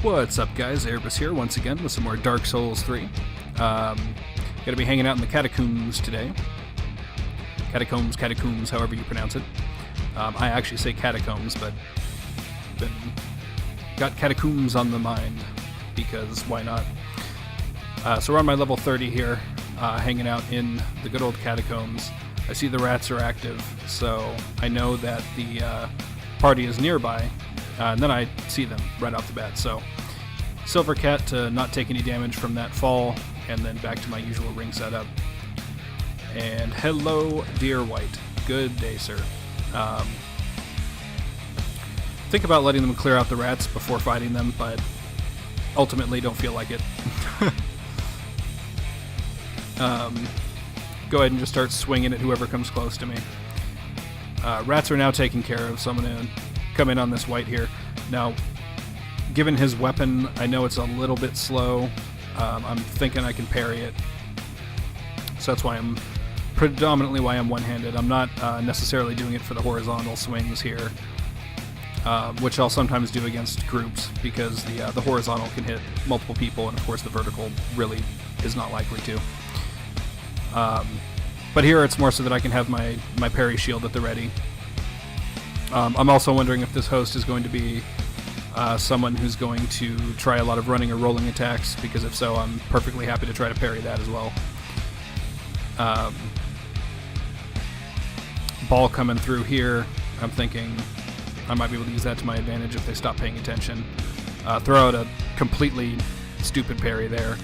What's up, guys? Erebus here once again with some more Dark Souls 3. Gonna be hanging out in the Catacombs today. Catacombs, however you pronounce it. I actually say Catacombs, but got Catacombs on the mind, because why not? So we're on my level 30 here, hanging out in the good old Catacombs. I see the rats are active, so I know that the party is nearby, and then I see them right off the bat. So Silver Cat to not take any damage from that fall, and then back to my usual ring setup. And hello, dear White. Good day, sir. Think about letting them clear out the rats before fighting them, but ultimately don't feel like it. Go ahead and just start swinging at whoever comes close to me. Rats are now taken care of, so I'm going to come in on this White here. Now, given his weapon, I know it's a little bit slow. I'm thinking I can parry it. So that's why I'm predominantly why I'm one-handed. I'm not necessarily doing it for the horizontal swings here, which I'll sometimes do against groups, because the horizontal can hit multiple people, and of course the vertical really is not likely to. But here it's more so that I can have my parry shield at the ready. I'm also wondering if this host is going to be someone who's going to try a lot of running or rolling attacks, because if so, I'm perfectly happy to try to parry that as well. Ball coming through here, I'm thinking I might be able to use that to my advantage if they stop paying attention. Throw out a completely stupid parry there.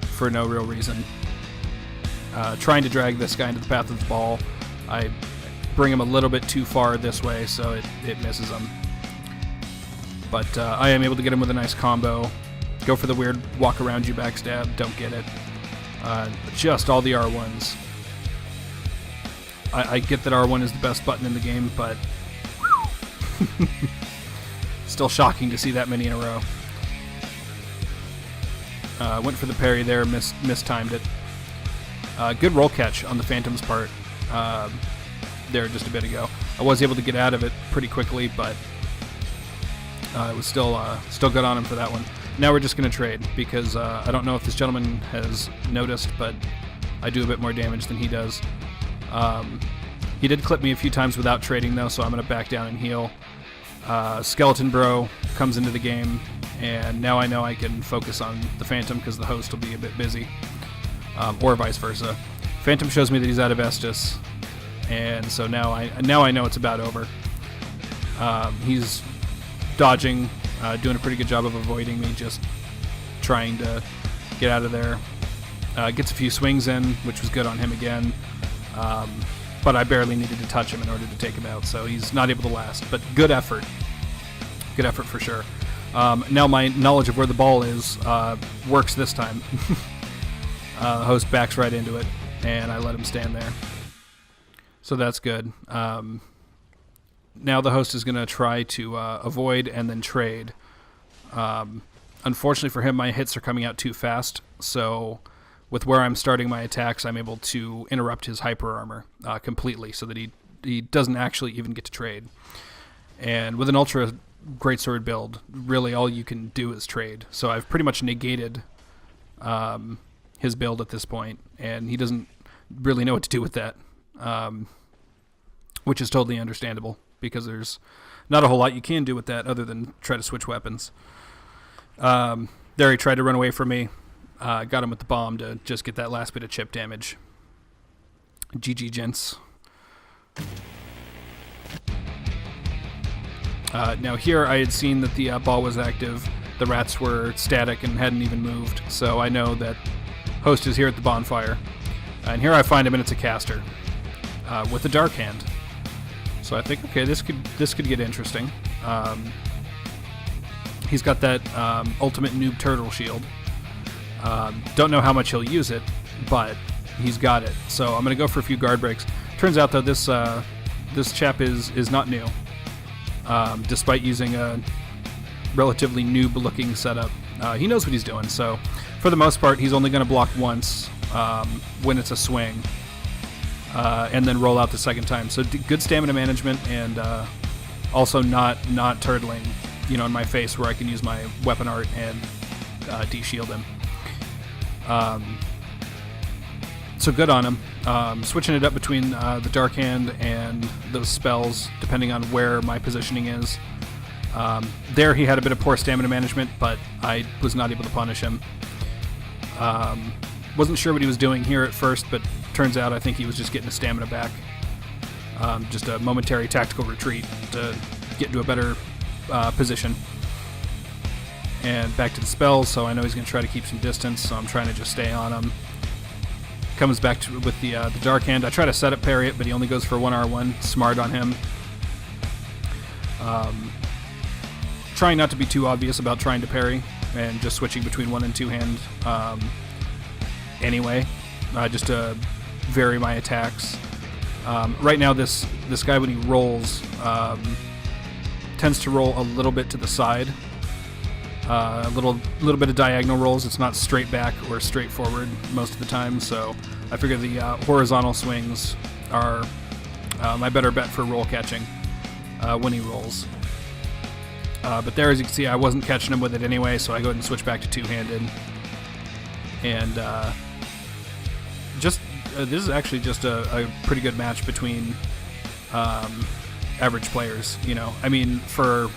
For no real reason. Trying to drag this guy into the path of the ball. I bring him a little bit too far this way, so it misses him. But I am able to get him with a nice combo. Go for the weird walk around you backstab, don't get it. Just all the R1s. I get that R1 is the best button in the game, but still shocking to see that many in a row. Went for the parry there, mistimed it. Good roll catch on the Phantom's part there just a bit ago. I was able to get out of it pretty quickly, but it was still good on him for that one. Now we're just going to trade, because I don't know if this gentleman has noticed, but I do a bit more damage than he does. He did clip me a few times without trading, though, so I'm going to back down and heal. Skeleton Bro comes into the game, and now I know I can focus on the Phantom, because the host will be a bit busy, or vice versa. Phantom shows me that he's out of Estus, and so now I know it's about over. He's dodging, doing a pretty good job of avoiding me, just trying to get out of there. Gets a few swings in, which was good on him again, but I barely needed to touch him in order to take him out, so he's not able to last, but good effort. Good effort for sure. Now my knowledge of where the ball is works this time. The host backs right into it, and I let him stand there. So that's good. Now the host is going to try to avoid and then trade. Unfortunately for him, my hits are coming out too fast, so with where I'm starting my attacks, I'm able to interrupt his hyper armor completely, so that he doesn't actually even get to trade. And with an ultra greatsword build, really all you can do is trade. So I've pretty much negated his build at this point, and he doesn't really know what to do with that, which is totally understandable, because there's not a whole lot you can do with that other than try to switch weapons. There he tried to run away from me. Got him with the bomb to just get that last bit of chip damage. GG, gents. Now here I had seen that the ball was active. The rats were static and hadn't even moved, so I know that host is here at the bonfire. And here I find him, and it's a caster with a dark hand. So I think, okay, this could get interesting. He's got that ultimate noob turtle shield. Don't know how much he'll use it, but he's got it. So I'm going to go for a few guard breaks. Turns out, though, this chap is not new. Despite using a relatively noob-looking setup, he knows what he's doing. So for the most part, he's only going to block once when it's a swing, and then roll out the second time. So good stamina management, and Also not turtling, in my face where I can use my weapon art and de-shield him. So good on him. Switching it up between the Dark Hand and those spells, depending on where my positioning is. There he had a bit of poor stamina management, but I was not able to punish him. Wasn't sure what he was doing here at first, but turns out I think he was just getting his stamina back. Just a momentary tactical retreat to get into a better position. And back to the spells, so I know he's going to try to keep some distance, so I'm trying to just stay on him. Comes back with the Dark Hand. I try to set up parry it, but he only goes for 1R1. Smart on him. Trying not to be too obvious about trying to parry, and just switching between 1 and 2 hand anyway, just to vary my attacks. Right now, this guy, when he rolls, tends to roll a little bit to the side. A little bit of diagonal rolls. It's not straight back or straight forward most of the time, so I figure the horizontal swings are my better bet for roll catching when he rolls. But there, as you can see, I wasn't catching him with it anyway, so I go ahead and switch back to two-handed. And this is actually just a pretty good match between average players. I mean, for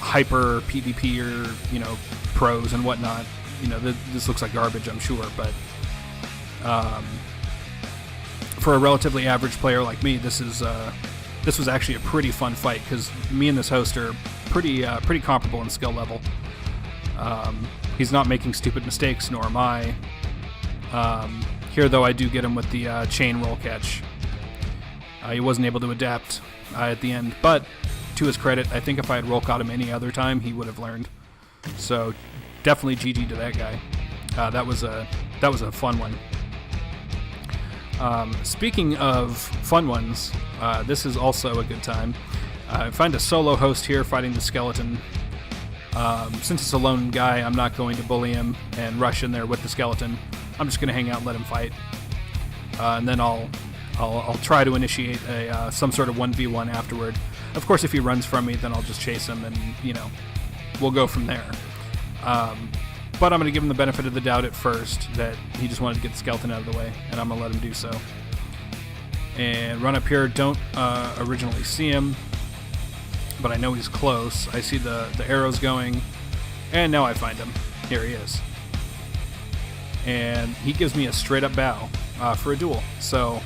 hyper PvP or pros and whatnot, this looks like garbage, I'm sure, but for a relatively average player like me, this was actually a pretty fun fight, because me and this host are pretty comparable in skill level. He's not making stupid mistakes, nor am I. Here, though, I do get him with the chain roll catch. He wasn't able to adapt at the end, but to his credit, I think if I had roll caught him any other time, he would have learned. So definitely GG to that guy. That was a fun one. Speaking of fun ones, this is also a good time. I find a solo host here fighting the skeleton. Since it's a lone guy, I'm not going to bully him and rush in there with the skeleton. I'm just going to hang out and let him fight. And then I'll try to initiate some sort of 1v1 afterward. Of course, if he runs from me, then I'll just chase him and, we'll go from there. But I'm going to give him the benefit of the doubt at first that he just wanted to get the skeleton out of the way, and I'm going to let him do so. And run up here, don't originally see him, but I know he's close. I see the arrows going, and now I find him. Here he is. And he gives me a straight up bow for a duel. So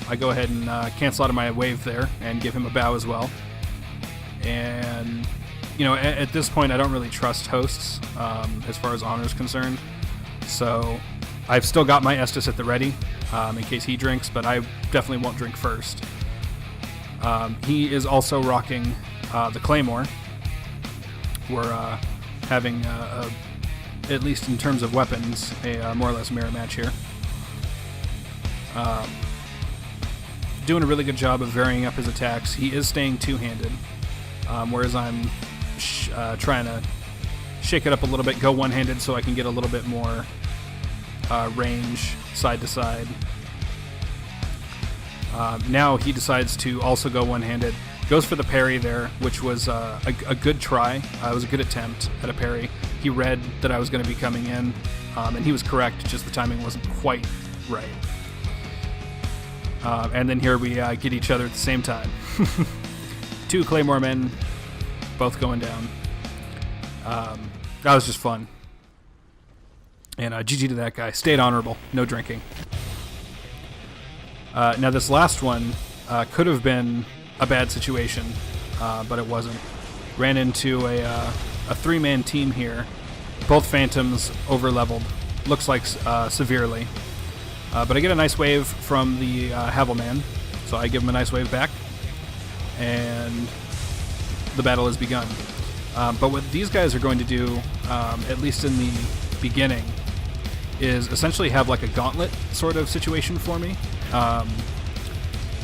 I go ahead and cancel out of my wave there and give him a bow as well. And at this point, I don't really trust hosts as far as honor is concerned. So I've still got my Estus at the ready in case he drinks, but I definitely won't drink first. He is also rocking the Claymore. We're having, at least in terms of weapons, a more or less mirror match here. Doing a really good job of varying up his attacks. He is staying two-handed, whereas I'm trying to shake it up a little bit, go one-handed so I can get a little bit more range side to side. Now he decides to also go one-handed. Goes for the parry there, which was a good try. It was a good attempt at a parry. He read that I was going to be coming in, and he was correct, just the timing wasn't quite right. And then here we get each other at the same time. Two Claymore men, both going down. That was just fun. And GG to that guy. Stayed honorable. No drinking. Now this last one could have been a bad situation, but it wasn't. Ran into a three-man team here. Both Phantoms overleveled. Looks like severely. But I get a nice wave from the Havelman, so I give him a nice wave back, and the battle has begun. But what these guys are going to do, at least in the beginning, is essentially have like a gauntlet sort of situation for me.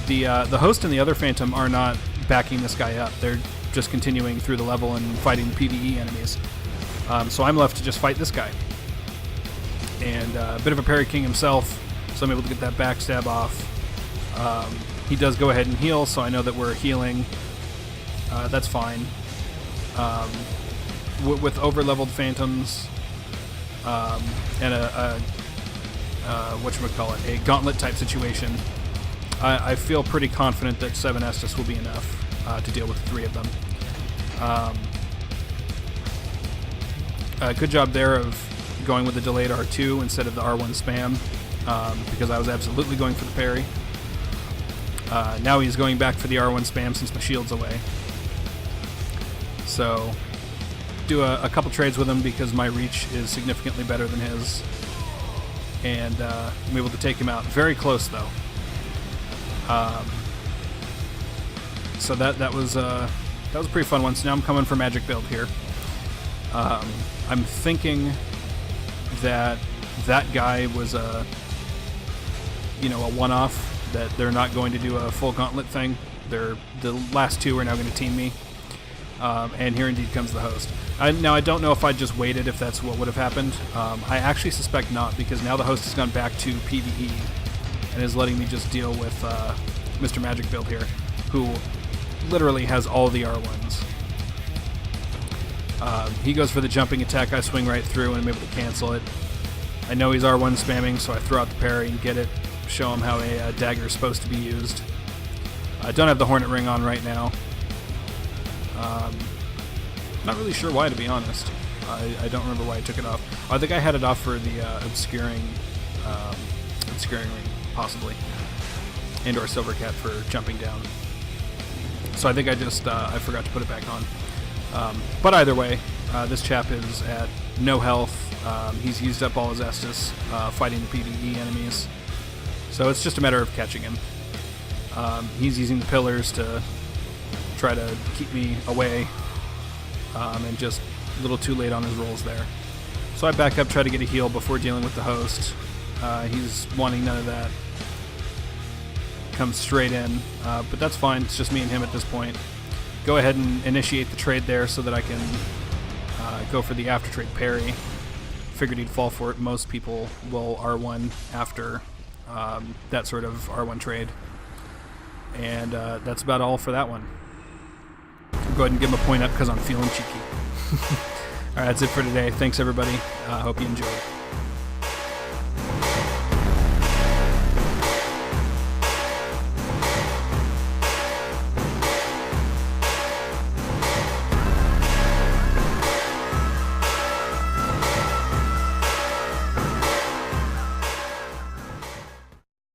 The host and the other Phantom are not backing this guy up. They're just continuing through the level and fighting the PvE enemies. So I'm left to just fight this guy. And a bit of a parry king himself, so I'm able to get that backstab off. He does go ahead and heal, so I know that we're healing That's fine. With overlevelled phantoms and a whatchamacallit, a gauntlet type situation, I feel pretty confident that 7 Estus will be enough to deal with the 3 of them. Good job there of going with the delayed R2 instead of the R1 spam, because I was absolutely going for the parry. Now he's going back for the R1 spam since my shield's away. So, do a couple trades with him because my reach is significantly better than his. And I'm able to take him out. Very close, though. So that was a pretty fun one. So now I'm coming for magic build here. I'm thinking that guy was a one-off, that they're not going to do a full gauntlet thing. The last 2 are now going to team me. And here indeed comes the host. Now I don't know if I just waited, if that's what would have happened. I actually suspect not, because now the host has gone back to PvE and is letting me just deal with Mr. Magic Build here, who literally has all the R1s. He goes for the jumping attack, I swing right through and I'm able to cancel it. I know he's R1 spamming, so I throw out the parry and get it, show him how a dagger is supposed to be used. I don't have the Hornet Ring on right now. Not really sure why, to be honest. I don't remember why I took it off. I think I had it off for the obscuring ring, possibly, and/or Silver Cat for jumping down. So I think I just I forgot to put it back on. But either way, this chap is at no health. He's used up all his Estus fighting the PvE enemies, so it's just a matter of catching him. He's using the pillars to try to keep me away, and just a little too late on his rolls there. So I back up, try to get a heal before dealing with the host. He's wanting none of that. Comes straight in, but that's fine. It's just me and him at this point. Go ahead and initiate the trade there so that I can go for the after trade parry. Figured he'd fall for it. Most people will R1 after that sort of R1 trade. And that's about all for that one. I'll go ahead and give him a point up because I'm feeling cheeky. Alright, that's it for today. Thanks, everybody. Hope you enjoyed.